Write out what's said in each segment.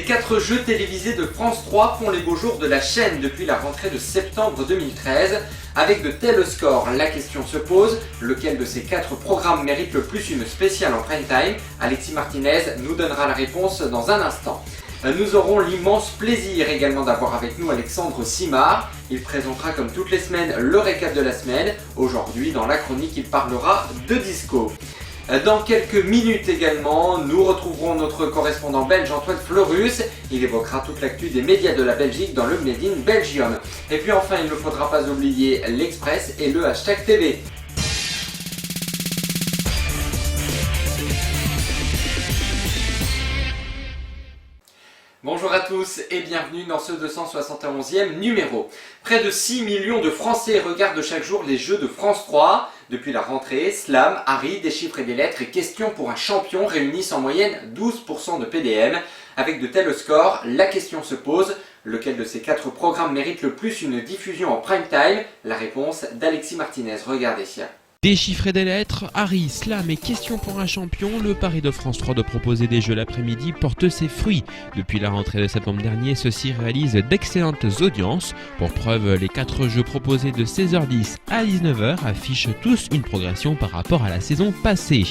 4 jeux télévisés de France 3 font les beaux jours de la chaîne depuis la rentrée de septembre 2013. Avec de tels scores, la question se pose, lequel de ces 4 programmes mérite le plus une spéciale en prime time? Alexis Martinez nous donnera la réponse dans un instant. Nous aurons l'immense plaisir également d'avoir avec nous Alexandre Simard. Il présentera comme toutes les semaines le récap de la semaine. Aujourd'hui, dans la chronique, il parlera de disco. Dans quelques minutes également, nous retrouverons notre correspondant belge Antoine Fleurus. Il évoquera toute l'actu des médias de la Belgique dans le Made in Belgium. Et puis enfin, il ne faudra pas oublier l'Express et le hashtag TV. Bonjour à tous et bienvenue dans ce 271e numéro. Près de 6 millions de Français regardent chaque jour les Jeux de France 3. Depuis la rentrée, Slam, Harry, des chiffres et des lettres et questions pour un champion réunissent en moyenne 12% de PDM. Avec de tels scores, la question se pose, lequel de ces 4 programmes mérite le plus une diffusion en prime time? La réponse d'Alexis Martinez, regardez. Déchiffrer des lettres, Harry, Slam et questions pour un champion, le pari de France 3 de proposer des jeux l'après-midi porte ses fruits. Depuis la rentrée de septembre dernier, ceux-ci réalisent d'excellentes audiences. Pour preuve, les 4 jeux proposés de 16h10 à 19h affichent tous une progression par rapport à la saison passée.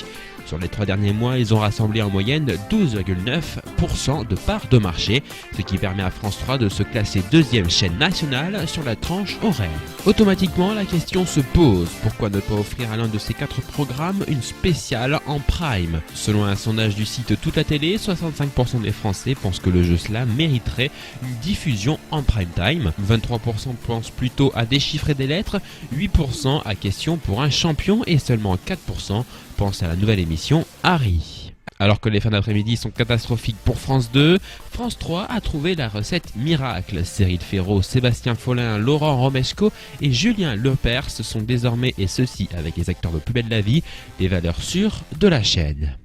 Sur les 3 derniers mois, ils ont rassemblé en moyenne 12,9% de part de marché, ce qui permet à France 3 de se classer deuxième chaîne nationale sur la tranche horaire. Automatiquement, la question se pose, pourquoi ne pas offrir à l'un de ces 4 programmes une spéciale en prime? Selon un sondage du site Toute la Télé, 65% des Français pensent que le jeu Slam mériterait une diffusion en prime time, 23% pensent plutôt à déchiffrer des lettres, 8% à questions pour un champion et seulement 4% pensent à la nouvelle émission Harry. Alors que les fins d'après-midi sont catastrophiques pour France 2, France 3 a trouvé la recette miracle. Cyril Ferraud, Sébastien Follin, Laurent Romeshko et Julien Lepers sont désormais, et ceci avec les acteurs de Plus belle la vie, les valeurs sûres de la chaîne.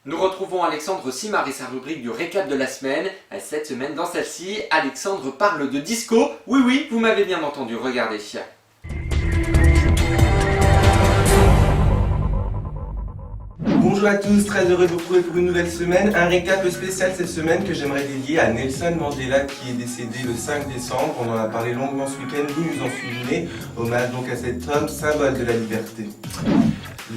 Nous retrouvons Alexandre Simard et sa rubrique du récap de la semaine. Cette semaine, dans celle-ci, Alexandre parle de disco. Oui, vous m'avez bien entendu, regardez. Bonjour à tous, très heureux de vous retrouver pour une nouvelle semaine. Un récap spécial cette semaine que j'aimerais dédier à Nelson Mandela qui est décédé le 5 décembre. On en a parlé longuement ce week-end, vous nous en souvenez. Hommage donc à cet homme, symbole de la liberté.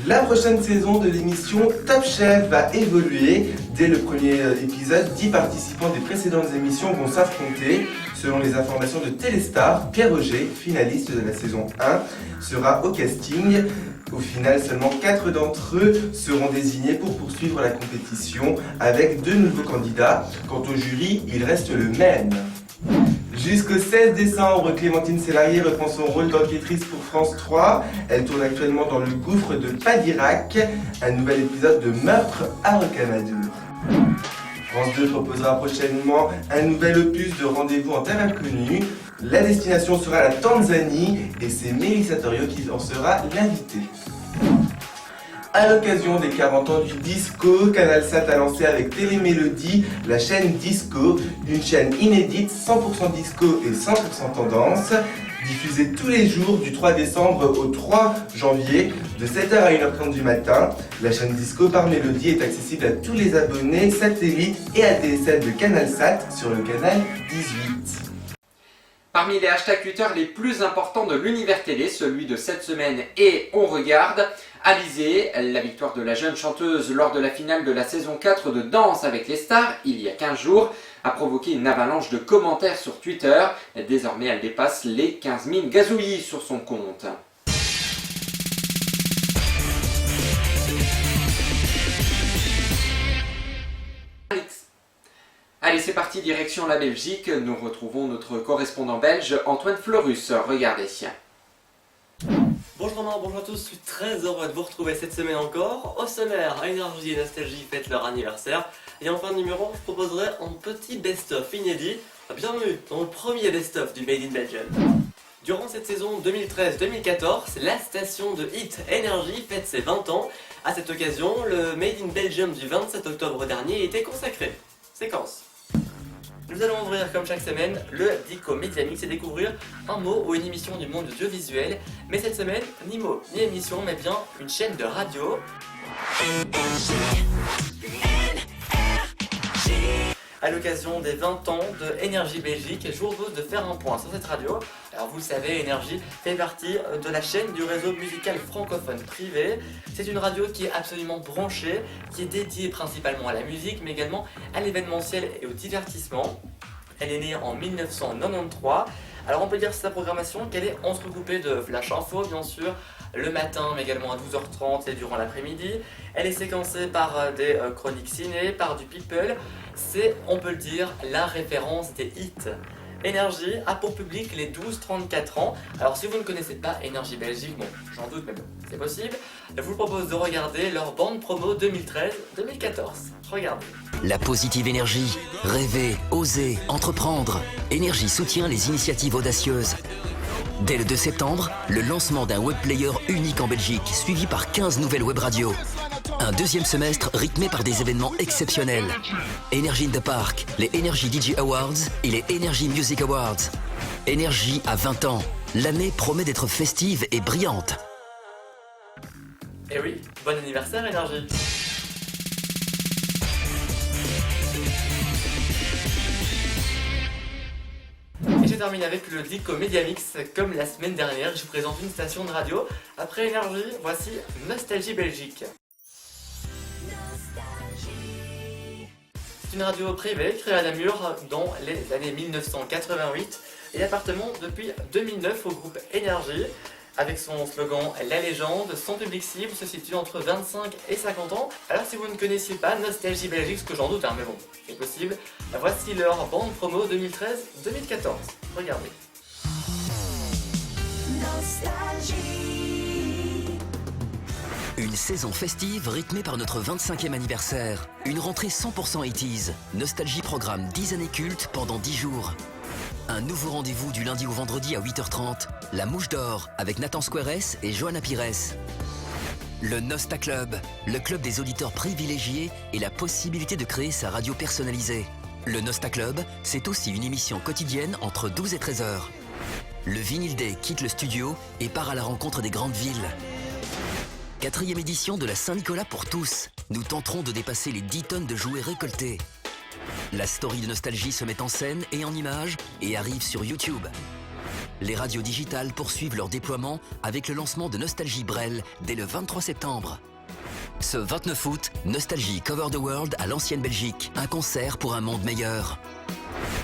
La prochaine saison de l'émission Top Chef va évoluer. Dès le premier épisode, 10 participants des précédentes émissions vont s'affronter. Selon les informations de Téléstar, Pierre Auger, finaliste de la saison 1, sera au casting. Au final, seulement 4 d'entre eux seront désignés pour poursuivre la compétition avec 2 nouveaux candidats. Quant au jury, il reste le même. Jusqu'au 16 décembre, Clémentine Sélarié reprend son rôle d'enquêtrice pour France 3. Elle tourne actuellement dans le gouffre de Padirac, un nouvel épisode de Meurtre à Rocamadour. France 2 proposera prochainement un nouvel opus de Rendez-vous en terre inconnue. La destination sera la Tanzanie et c'est Mélissa Torio qui en sera l'invitée. À l'occasion des 40 ans du disco, CanalSat a lancé avec Télémélodie la chaîne Disco, une chaîne inédite 100% disco et 100% tendance, diffusée tous les jours du 3 décembre au 3 janvier de 7h à 1h30 du matin. La chaîne Disco par Mélodie est accessible à tous les abonnés satellites et ADSL de CanalSat sur le canal 18. Parmi les hashtags Twitter les plus importants de l'univers télé, celui de cette semaine et on regarde, Alizée, la victoire de la jeune chanteuse lors de la finale de la saison 4 de Danse avec les stars, il y a 15 jours, a provoqué une avalanche de commentaires sur Twitter. Désormais, elle dépasse les 15 000 gazouillis sur son compte. Allez, c'est parti, direction la Belgique. Nous retrouvons notre correspondant belge, Antoine Fleurus. Regardez. Bonjour Romain, bonjour à tous, je suis très heureux de vous retrouver cette semaine encore. Au sommaire, Énergie et Nostalgie fêtent leur anniversaire. Et en fin de numéro, je proposerai un petit best-of inédit. Bienvenue dans le premier best-of du Made in Belgium. Durant cette saison 2013-2014, la station de hit Énergie fête ses 20 ans. À cette occasion, le Made in Belgium du 27 octobre dernier était consacré. Séquence. Nous allons ouvrir comme chaque semaine le Dico Media Mix et découvrir un mot ou une émission du monde audiovisuel. Mais cette semaine, ni mot ni émission, mais bien une chaîne de radio. à l'occasion des 20 ans de Énergie Belgique. Je vous propose de faire un point sur cette radio. Alors vous le savez, Énergie fait partie de la chaîne du réseau musical francophone privé. C'est une radio qui est absolument branchée, qui est dédiée principalement à la musique, mais également à l'événementiel et au divertissement. Elle est née en 1993. Alors on peut dire sur sa programmation qu'elle est entrecoupée de flash info bien sûr, le matin mais également à 12h30 et durant l'après-midi. Elle est séquencée par des chroniques ciné, par du people. C'est, on peut le dire, la référence des hits. Énergie a pour public les 12-34 ans. Alors si vous ne connaissez pas Énergie Belgique, bon j'en doute mais bon c'est possible, je vous propose de regarder leur bande promo 2013-2014. Regardez. La positive énergie, rêver, oser, entreprendre. Énergie soutient les initiatives audacieuses. Dès le 2 septembre, le lancement d'un web player unique en Belgique, suivi par 15 nouvelles web radios. Un deuxième semestre rythmé par des événements exceptionnels. Énergie in the Park, les Energy DJ Awards et les Energy Music Awards. Énergie à 20 ans. L'année promet d'être festive et brillante. Et oui, bon anniversaire Énergie. Et je termine avec le Dico Media Mix. Comme la semaine dernière, je vous présente une station de radio. Après Énergie, voici Nostalgie Belgique. C'est une radio privée créée à Namur dans les années 1988 et appartenant depuis 2009 au groupe Énergie. Avec son slogan La légende, son public cible se situe entre 25 et 50 ans. Alors si vous ne connaissiez pas Nostalgie Belgique, ce que j'en doute, mais bon, c'est possible, voici leur bande promo 2013-2014. Regardez. Une saison festive rythmée par notre 25e anniversaire. Une rentrée 100% 80s. Nostalgie programme 10 années cultes pendant 10 jours. Un nouveau rendez-vous du lundi au vendredi à 8h30. La Mouche d'Or avec Nathan Squares et Johanna Pires. Le Nosta Club, le club des auditeurs privilégiés et la possibilité de créer sa radio personnalisée. Le Nosta Club, c'est aussi une émission quotidienne entre 12 et 13h. Le Vinyl Day quitte le studio et part à la rencontre des grandes villes. 4e édition de la Saint-Nicolas pour tous. Nous tenterons de dépasser les 10 tonnes de jouets récoltés. La story de Nostalgie se met en scène et en images et arrive sur YouTube. Les radios digitales poursuivent leur déploiement avec le lancement de Nostalgie Brel dès le 23 septembre. Ce 29 août, Nostalgie Cover the World à l'Ancienne Belgique, un concert pour un monde meilleur.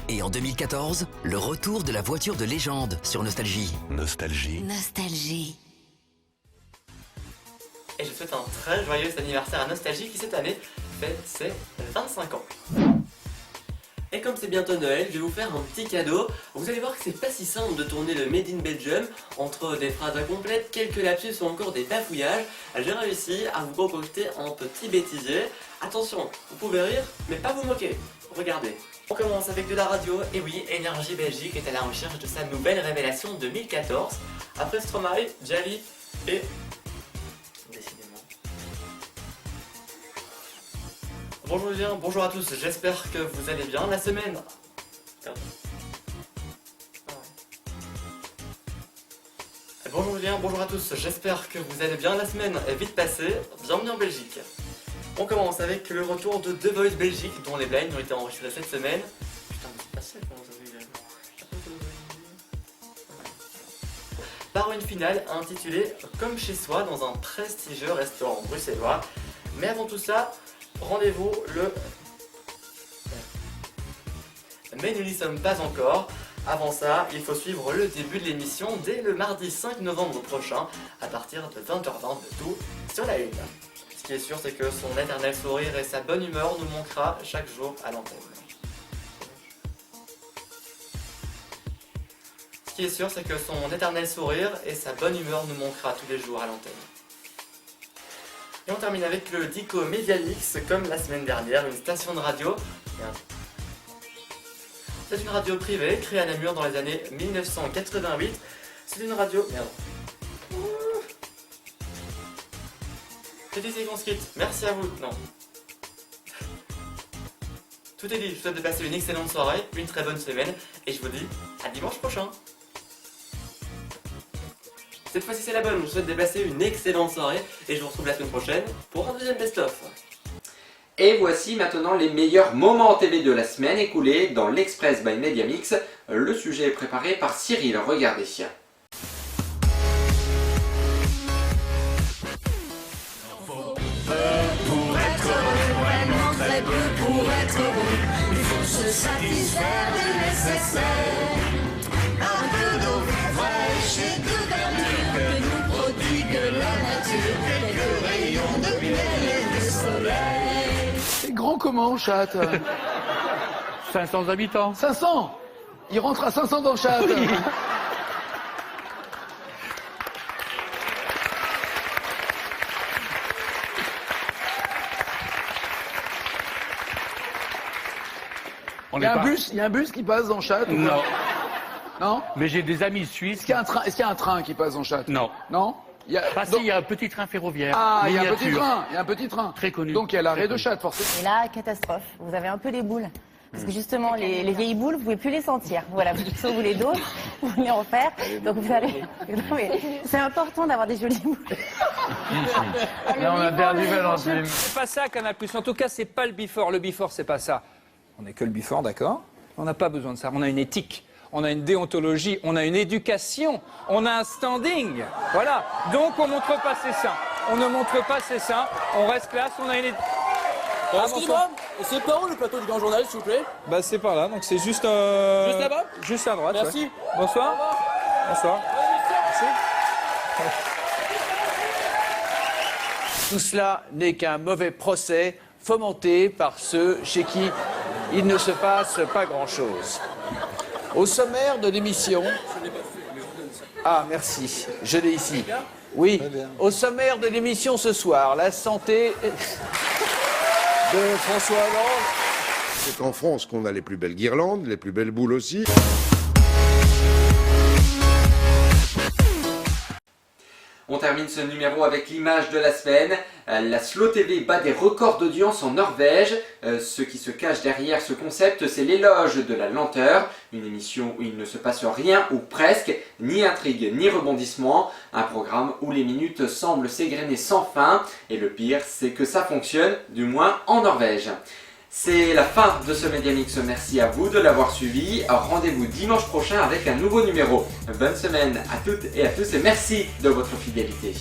Et en 2014, le retour de la voiture de légende sur Nostalgie. Nostalgie. Nostalgie. Et je souhaite un très joyeux anniversaire à Nostalgie qui cette année fête ses 25 ans. Et comme c'est bientôt Noël, je vais vous faire un petit cadeau. Vous allez voir que c'est pas si simple de tourner le Made in Belgium entre des phrases incomplètes, quelques lapsus ou encore des bafouillages. J'ai réussi à vous concocter un petit bêtisier. Attention, vous pouvez rire, mais pas vous moquer. Regardez. On commence avec de la radio, et oui, Énergie Belgique est à la recherche de sa nouvelle révélation 2014. Après Stromae, Jali et... décidément. Bonjour Julien, bonjour à tous, j'espère que vous allez bien. La semaine... Bonjour Julien, bonjour à tous, j'espère que vous allez bien. La semaine est vite passée, bienvenue en Belgique. On commence avec le retour de The Voice Belgique, dont les blinds ont été enregistrés cette semaine. Putain, mais c'est pas ça comment vous avez eu par une finale intitulée Comme chez soi dans un prestigieux restaurant bruxellois. Mais avant tout ça, rendez-vous le... Mais nous n'y sommes pas encore. Avant ça, il faut suivre le début de l'émission dès le mardi 5 novembre prochain, à partir de 20h20 de tout sur la une. Ce qui est sûr, c'est que son éternel sourire et sa bonne humeur nous manquera chaque jour à l'antenne. Ce qui est sûr, c'est que son éternel sourire et sa bonne humeur nous manquera tous les jours à l'antenne. Et on termine avec le Dico Media Mix, comme la semaine dernière, une station de radio. C'est une radio privée créée à Namur dans les années 1988. C'est une radio... C'est ici qu'on se quitte. Merci à vous. Non. Tout est dit. Je vous souhaite de passer une excellente soirée, une très bonne semaine, et je vous dis à dimanche prochain. Cette fois-ci c'est la bonne, je vous souhaite de passer une excellente soirée et je vous retrouve la semaine prochaine pour un deuxième best-of. Et voici maintenant les meilleurs moments TV de la semaine écoulés dans l'Express by Mediamix. Le sujet est préparé par Cyril, regardez. Satisfaire du nécessaire, un peu d'eau fraîche et de verdure que nous prodigue la nature, quelques rayons de miel et de soleil. C'est grand comment, Chatte? 500 habitants. 500. Il rentre à 500 dans Chatte. Il y a un bus qui passe dans Chatte ou Non. pas? Non. Mais j'ai des amis suisses. Est-ce qu'il y a un train qui passe dans Chatte? Non. Non. Si, il y a un petit train ferroviaire. Ah, il y a un miniature. petit train. Très connu. Donc il y a l'arrêt Très de connu. Chatte, forcément. Et là, catastrophe. Vous avez un peu les boules. Parce que justement, les vieilles boules, vous pouvez plus les sentir. Voilà, vous voulez d'autres, vous voulez en faire. Donc vous allez. Non, mais c'est important d'avoir des jolies boules. Là, on a perdu Valentine. C'est pas ça Canal+. En tout cas, c'est pas le before. Le before, c'est pas ça. On n'est que le before, d'accord. On n'a pas besoin de ça. On a une éthique, on a une déontologie, on a une éducation, on a un standing. Voilà. Donc, on montre pas ses seins. On ne montre pas ses seins. On reste classe. On a une. Excusez-moi, c'est par où le plateau du Grand Journal, s'il vous plaît? Bah, c'est par là. Donc, c'est juste. Juste là-bas? Juste à droite. Merci. Ouais. Bonsoir. Bonsoir. Tout cela n'est qu'un mauvais procès fomenté par ceux chez qui il ne se passe pas grand-chose. Au sommaire de l'émission... Ah, merci, je l'ai ici. Oui, au sommaire de l'émission ce soir, la santé de François Hollande. C'est en France qu'on a les plus belles guirlandes, les plus belles boules aussi. On termine ce numéro avec l'image de la semaine. La Slow TV bat des records d'audience en Norvège. Ce qui se cache derrière ce concept, c'est l'éloge de la lenteur. Une émission où il ne se passe rien ou presque, ni intrigue ni rebondissement. Un programme où les minutes semblent s'égrener sans fin. Et le pire, c'est que ça fonctionne, du moins en Norvège. C'est la fin de ce Mediamix, merci à vous de l'avoir suivi. Rendez-vous dimanche prochain avec un nouveau numéro. Bonne semaine à toutes et à tous et merci de votre fidélité.